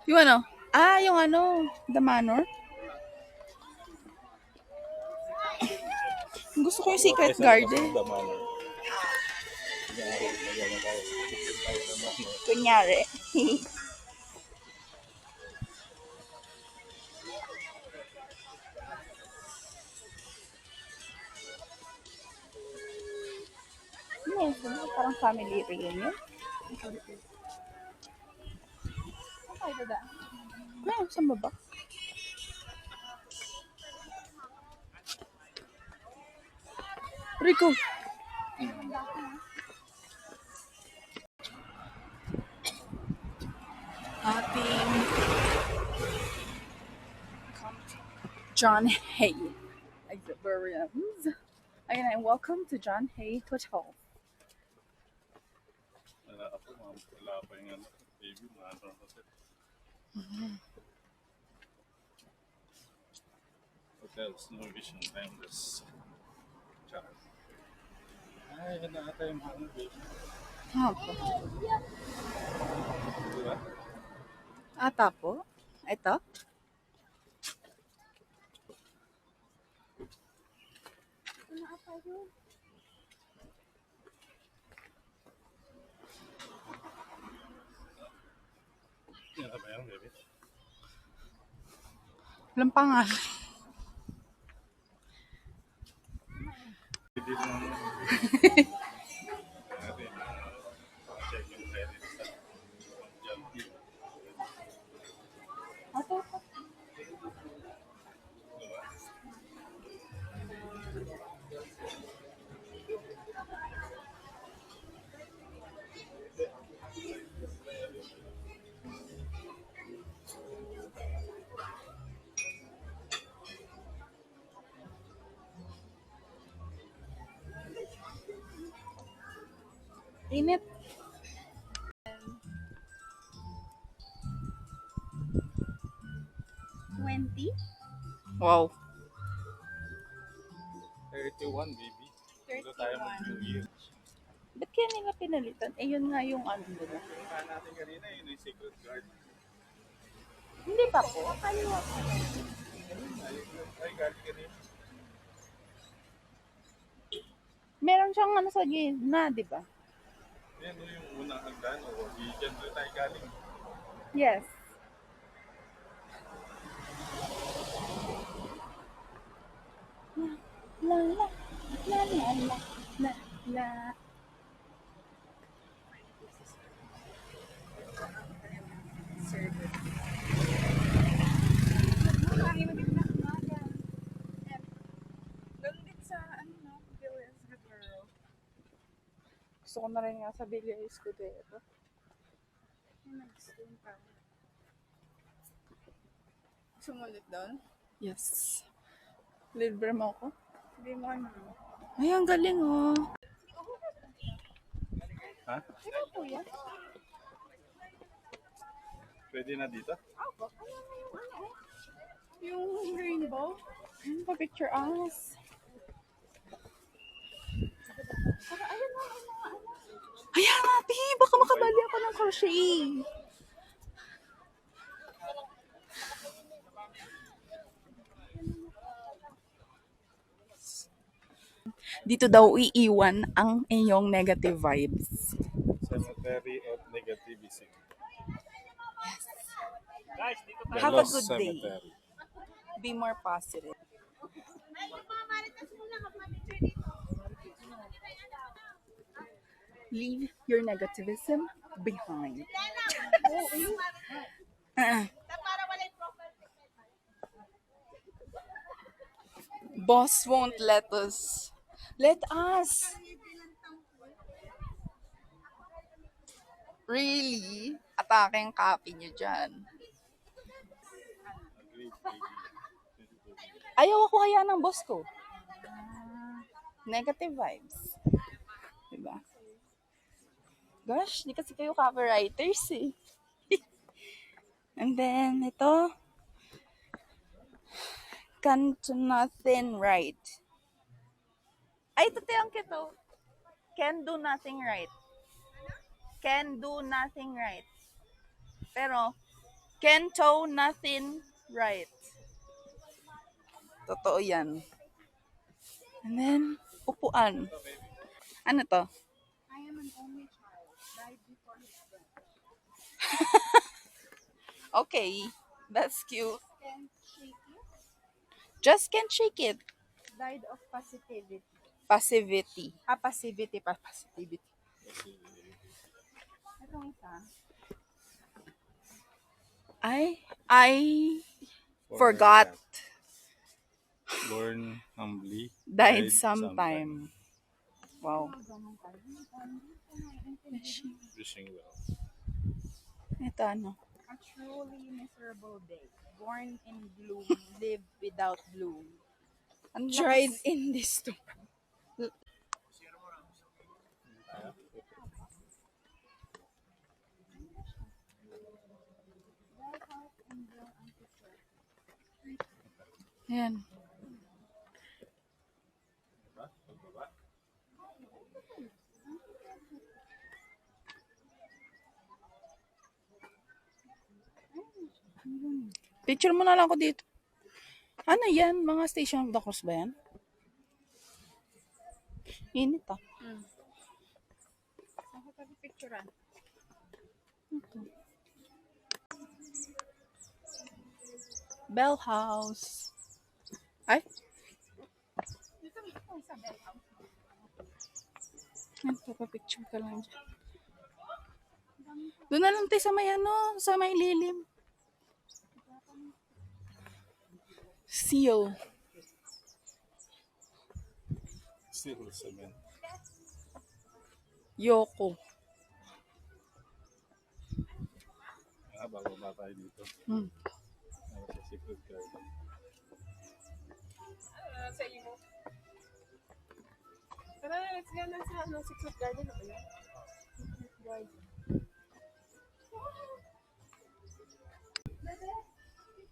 Yung ano? Yung ano, The Manor. Gusto ko yung Secret Garden. Kunyari. Yes, parang family reunion. Ay, saan ba ba? Rico. Ating John Hay Librarians. Ayun na, welcome to John Hay Hotel. Wala pa yung baby, hotels, no vision, timeless. Charot. Ay, yan na ata yung mga baby. Po. Diba? Ata po. Ito. Yan na ba yung baby? Walang pangalan. Hindi naman. Check yung credit sa Jollibee. Ito. Diba? Init. Wow. 31, baby. Ito tayo mag-New Year. Ba't kaya nila pinalitan? Eh, yun nga yung ano nila. Yung natin kanina, yun yung Secret Garden. Hindi pa po. Ay, galing kanina. Meron siyang ano sa gitna, di ba? Yan yung unang hagdan. O, dyan doon tayo galing. Yes. La la la la la la la. Gusto ko na rin nga sa Villa Escudero. Sumulit doon? Yes. Libre mo ako? Hindi mo ano. Ay, ang galing oh. Ha? Sino po yan? Pwede na dito? Ako. Ano na yung ano? Yung rainbow? Pa-picture us. Saka ayun na yung mga ano. Ayan natin, baka makabali ako ng crochet. Dito daw iiwan ang inyong negative vibes. Cemetery of Negativity. Guys, dito tayo. Have a good day. Cemetery. Be more positive. Leave your negativism behind. Boss won't let us. Let us. Really? Atake ang copy niyo dyan. Ayaw ako kaya ng boss ko. Negative vibes. Diba? Gosh, di kasi kayo copywriters eh. And then, ito. Can do nothing right. Ay, ito tiyang kito. Can do nothing right. Can do nothing right. Pero, Kento, nothing right. Totoo yan. And then, upuan. Ano to? I am an only child. Died before his birth. Okay, that's cute. Can't shake it. Just can't shake it. Died of passivity. Passivity. Passivity pa. Passivity. Itong isa. I forgot. Born humbly. Died sometime. Wow. Wishing well. Ito ano? A truly miserable day. Born in gloom, live without bloom. Dried in this too. Ayan. Diba? Pagbaba. Picture mo na lang ako dito. Ano yan? Mga Station of the Cross ba yan? Init ah. Ako tabi picturean. Bell House. Ay, Dito mo sa bell house. ito pa picture ka lang dyan. Doon na lang tayo sa may ano, sa may lilim. Seal. Still cement. Yoko. Bababa tayo dito. Hmm. Sa secret garden. Sa iyo. Tara, let's go na sa secret garden. Ano ba yan? Secret garden.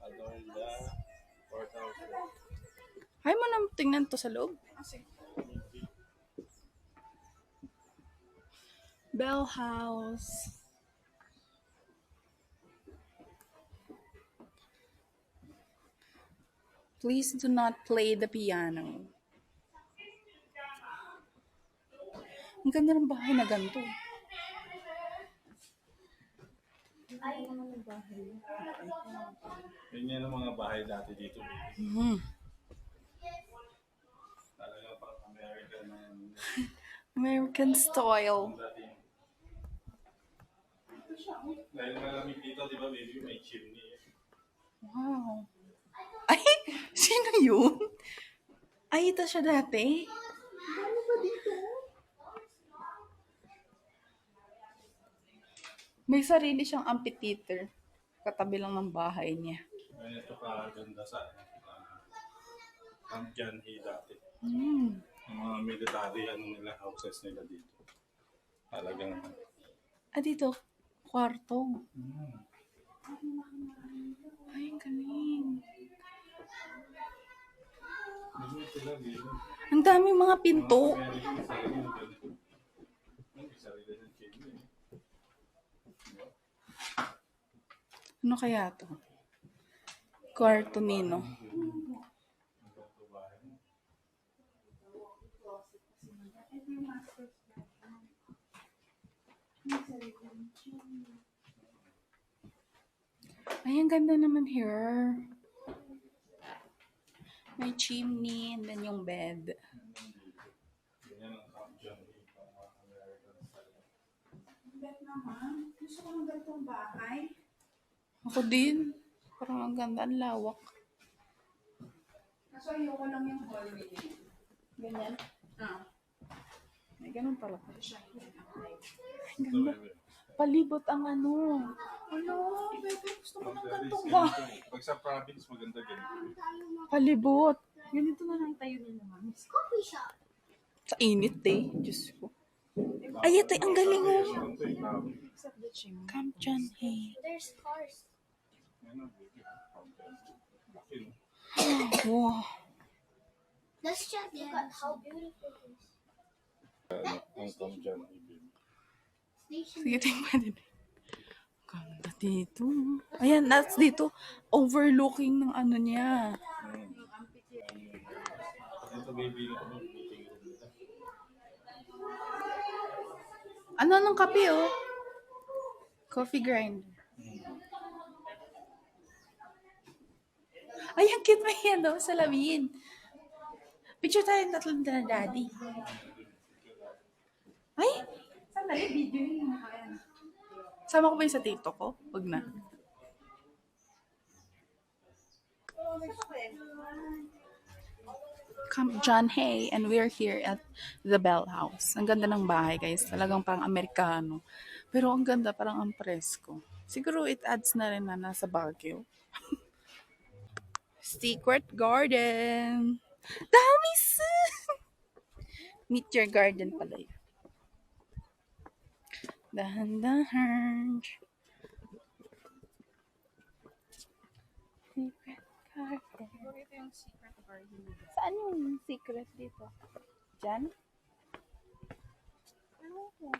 Adore the portal. Hay mo na tingnan to sa loob. Bell House. Please do not play the piano. Ang ganda ng bahay na ganito. Ganyan ang mga bahay dati dito. Mhm. Talaga pang American na yan. American style. Dating. Dahil malamig dito, di ba baby, may chimney. Wow. Ay, sino yun? Ay, ito siya dati. Ano ba dito? May sarili siyang amphitheater. Katabi lang ng bahay niya. Ngayon ito kaganda sa Camp John Hay dati. Hmm. Yung mga military nila, houses nila dito. Talagang Ah, dito. Kwarto. Ay, ang galing. hindi sila dito. Ang daming mga pinto. American sarili yung ganito. May sarili ng chimney. Ano kaya to? Kwarto nino. Ay, ang ganda naman here. May chimney and then yung bed. Ganyan ang Camp John Hay, pang mga American style. Bet naman. Gusto ko ng ganitong bahay. Ako din. Parang ang ganda, ang lawak. Kaso ayoko lang yung hallway niya. Ganyan. Ah. Ay, ganun pala. Siya yung apply. Ang ganda. Palibot ang ano. Ano? Bebe, gusto ko ng gantong ba? Pag sa province, maganda ganito. Palibot. Ganito na lang tayo nila, mami. Sa init eh. Diyos ko. Ay, ito ang galing oh. Ito yung grabe. Except the chimney. Camp John Hay. There's cars. Yan ang baby. Camp John Hay. Laki, no? Wow. Let's check look at how beautiful it is. Ang Camp John Hay, baby. Station. Sige, tingnan din. Ganda, Dito. Ayan, that's dito. Overlooking ng ano niya. Ito baby, ano, meeting room nila. Ano ng kape, oh? Coffee grinder. Ay, ang cute mo yan, oh, salamin. Picture tayo ng tatlong na daddy. Ay, sandali, video yun. Sama ko ba yung sa TikTok ko? Huwag na. John Hay, and we're here at the Bell House. Ang ganda ng bahay, guys. Talagang parang Amerikano. Pero ang ganda, parang ang presko. Siguro it adds na rin na nasa Baguio. Secret Garden. Dami sa! Meet your garden pala yun. Dahan-dahan. Secret Garden. Ito yung secret garden. Saan yung secret dito? Diyan? Ano ko?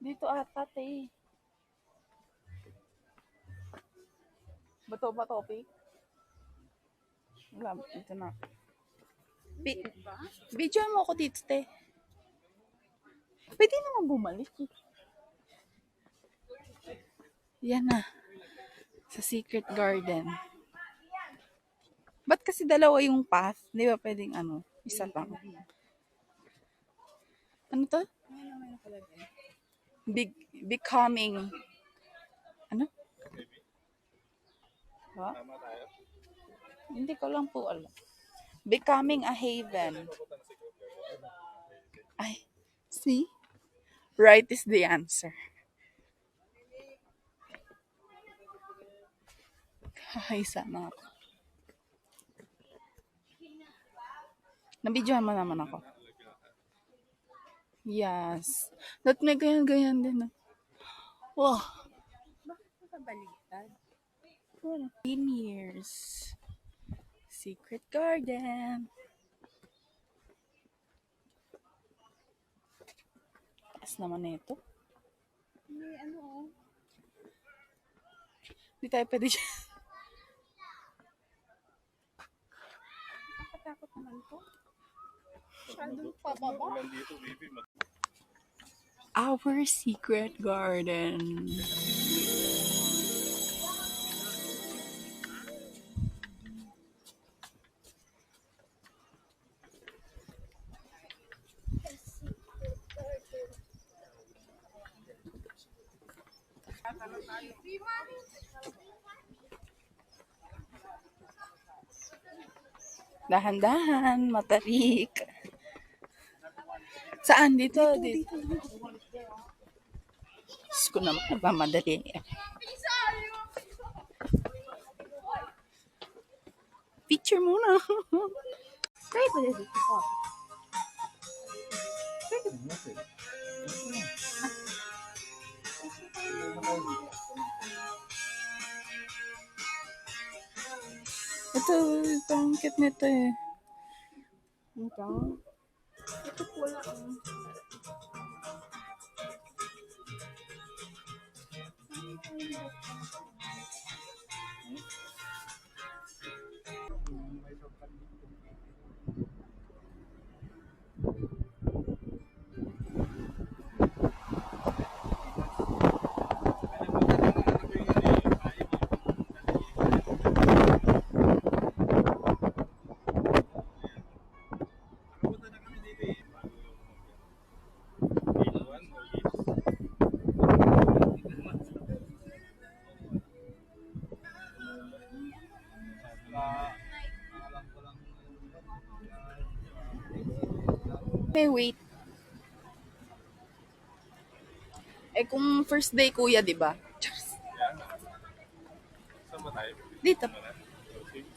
Dito ata, te. Bato ba topic? Wala, ito na. Video mo ako dito, te. Pwede naman bumalik eh. Yan na. Sa Secret Garden. Ba't kasi dalawa yung path? Di ba pwedeng ano? Isa lang. Ano to? Becoming. Ano? What? Tama tayo. Hindi ko lang po alam. Becoming a haven. Ay, see? Right is the answer. Ay, sana ako. Nabidyohan mo naman ako. Yes. That may ganyan-ganyan din. Wow. Bakit nakabaliktad? 10 years. Secret Garden. Taas naman na ito. Hindi, ano oh. Hindi tayo pwede siya. Nakatakot naman to. Masyadong pababa. Ulan dito, baby. Our Secret Garden. Dahan-dahan, matarik. Saan? Dito. Diyos ko naman, nagmamadali. Picture muna. Kaya pwede dito po. Ito, ang cute nito eh. Ito? Ito po lang. Okay, wait. Eh kung first day kuya, di ba? Saan ba tayo? Dito. Okay.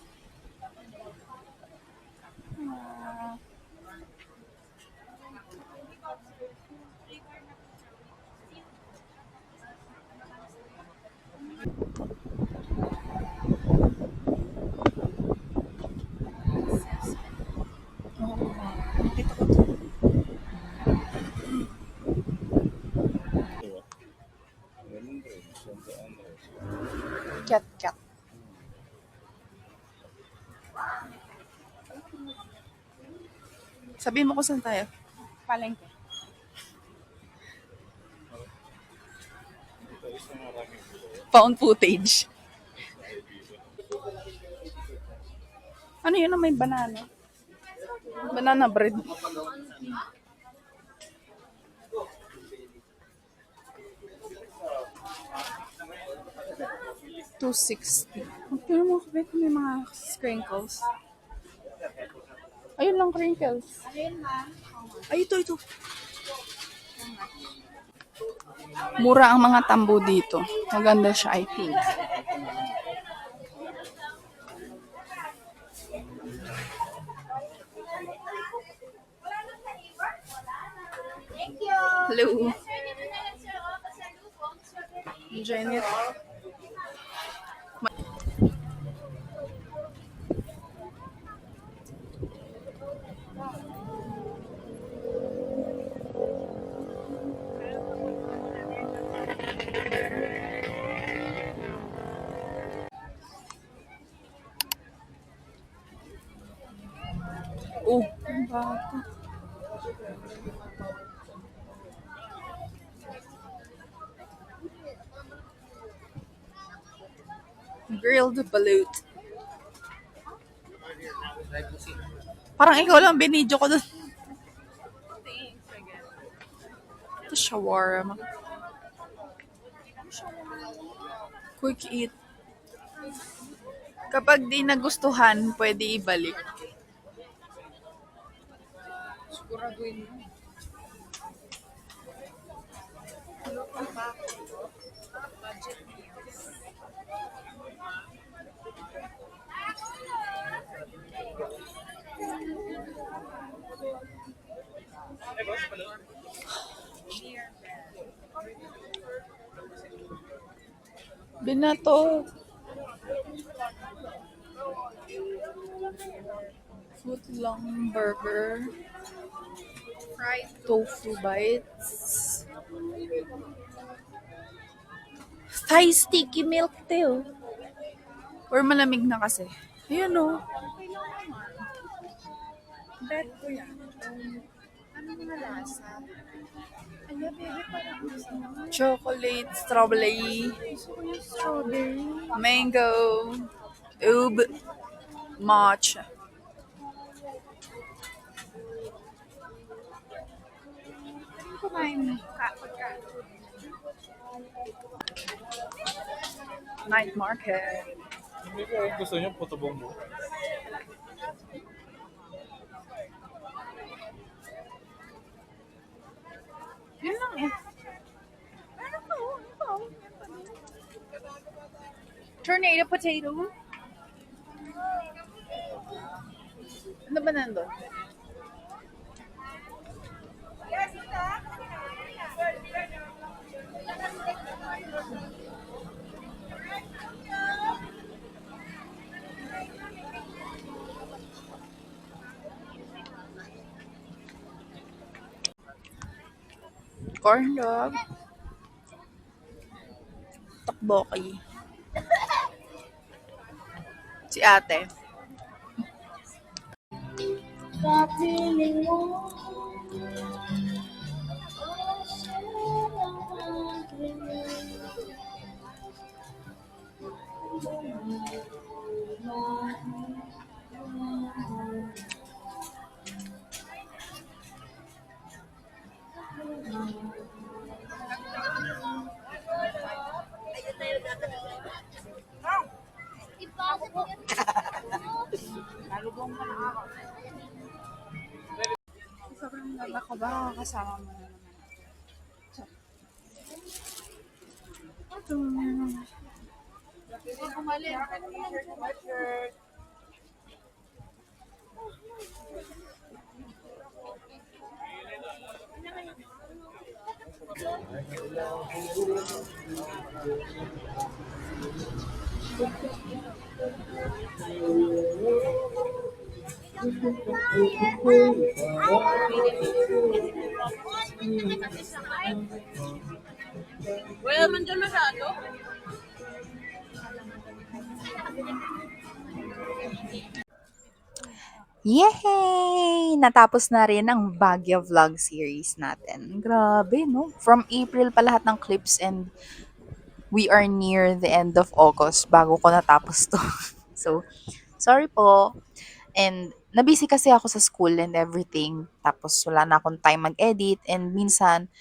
Nakita ko to. Ganun rin. Cat. Sabihin mo kung saan tayo. Palengke. Ito isang maraming Found footage. Ano yun na may banana? Banana bread. $260. Pero mga kapit, may mga sprinkles. Ayun lang, crinkles. Ay, ito. Mura ang mga tambo dito. Maganda siya, I think. Hello. Enjoy it. Oh, ang bata. Grilled balut. Parang ikaw lang binidyo ko doon. Ito shawarma. Quick eat. Kapag di nagustuhan, pwede ibalik. Siguraduhin mo. Binato. Footlong burger. Fried tofu bites. Thai sticky milk tea. Oh. Or malamig na kasi. Ayun oh. Bet ko yan. Ano nga lasa? Ano, baby, parang gusto mo. Chocolate, strawberry, Gusto ko yung strawberry. mango, ube, matcha. Ano kumain mo? Pagka. Night market. Hindi ko gusto niyo puto bongbong. Yun lang eh. Tornado potato. Ano ba nandun? Corn dog. Tokboki. Si ate. Kapiling mo. Sobrang ganda ko ba? Kasama mo na naman. Wala man dyan masyado. Yay! Natapos na rin ang Baguio vlog series natin. Grabe, no? From April pa lahat ng clips and we are near the end of August bago ko natapos to. So, sorry po. And nabisi kasi ako sa school and everything. Tapos wala na akong time mag-edit and minsan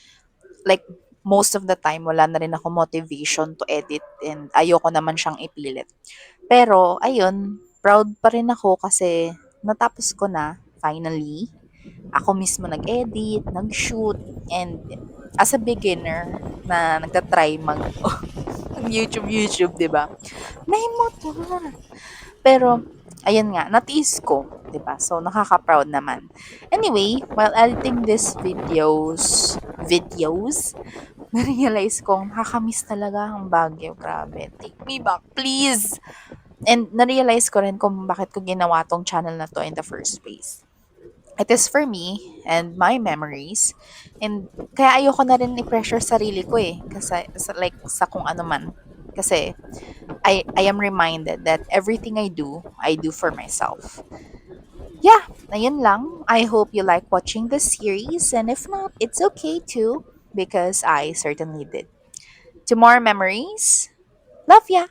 like most of the time wala na rin ako motivation to edit and ayoko naman siyang ipilit. Pero ayun, proud pa rin ako kasi natapos ko na finally. Ako mismo nag-edit, nag-shoot, and as a beginner na nagtatry YouTube, 'di ba? May motor. Pero ayun nga, natiis ko, 'di ba? So nakaka-proud naman. Anyway, while editing these videos, na-realize kong nakakamiss talaga ang Baguio. Grabe. Take me back, please. And na-realize ko rin kung bakit ko ginawa tong channel na to in the first place. It is for me and my memories. And kaya ayoko na rin i-pressure sarili ko eh. Kasi like sa kung ano man. Kasi I am reminded that everything I do for myself. Yeah, ayun lang. I hope you like watching this series. And if not, it's okay too. Because I certainly did. To more memories. Love ya!